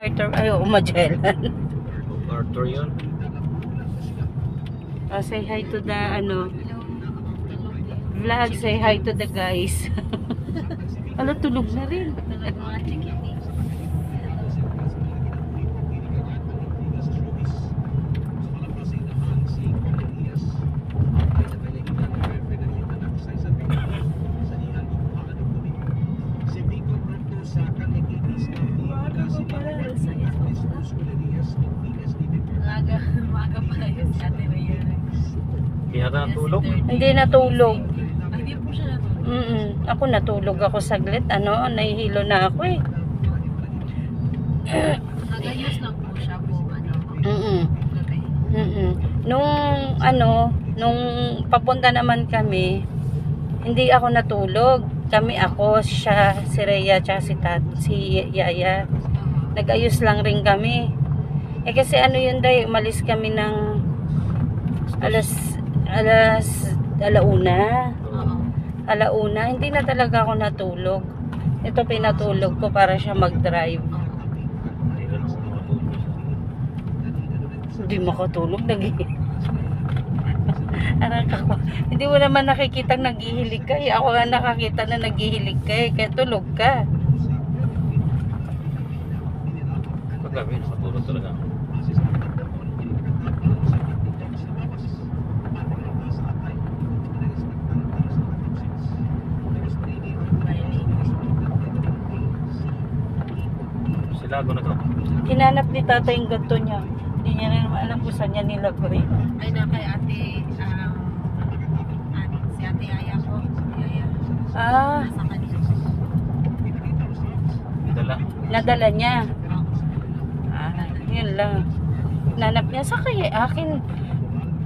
Arthur, ay, Magellan. Arthur yun. Oh, say hi to the, vlog, say hi to the guys. Ano, tulog na rin. Maaga pala yun si Ate Rhea. Hindi na natulog. Hindi natulog. Hindi po siya natulog. Ako natulog ako saglit. Nahihilo na ako eh. Nagayos lang po siya po. Nung papunta naman kami, hindi ako natulog. Ako, siya, si Rhea, tsaka si Yaya. Nag-ayos lang rin kami. Kasi yun day, umalis kami ng alauna. Hindi na talaga ako natulog. Ito pinatulog ko para siya mag-drive. Hindi makatulog, hindi mo naman nakikita naghihilig ka. Ako nga nakakita na naghihilig ka kaya tulog ka. Paggabi, nakatulog talaga. Silago na to. Hinanap ni tata yung ganto niya. Hindi niya na naman alam kung saan niya nilagay. Ay na kay ate, si Ate Yaya po. Yaya. Nasa kanila. Dala. Nadala niya. Yun lang. Nanap niya sa kaya akin.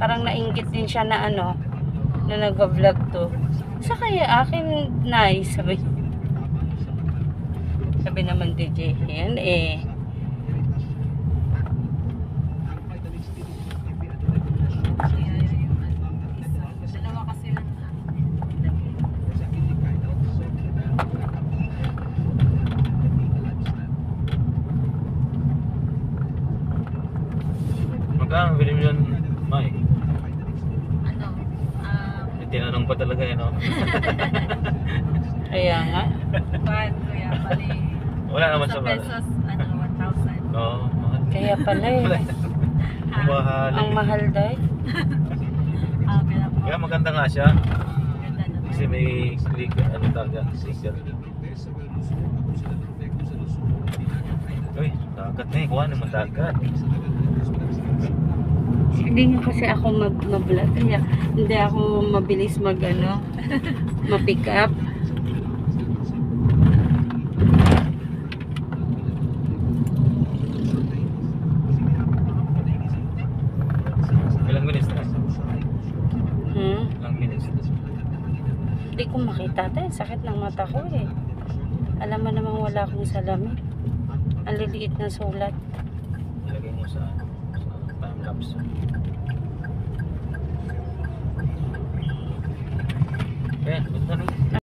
Parang nainggit din siya na na nag-vlog to. Sa kaya akin, nice. Sabi naman DJ, yan eh. Dalawa kasi lang Magkano bilhin mo yan, Mai? May tinanong pa talaga yun, no? Kaya nga. Kuya, bali. Wala naman sa pesos, 1,000. Oo, mahal. Kaya pala eh. Mahal. Ang mahal dahil. Kaya maganda nga siya. Ganda naman. Kasi may click, talaga, sticker. Uy, dagat na eh. Kuha naman dagat. Hindi nga kasi ako mag-vlog. Kaya hindi ako mabilis ma-pick up. Ilang minutes na? Ilang minutes? Hindi ko makita tayo. Sakit ng mata ko eh. Alam mo namang wala akong salamin. Ang liliit na sulat. Ilagay mo sa time-lapse. Ayan, ganda rin.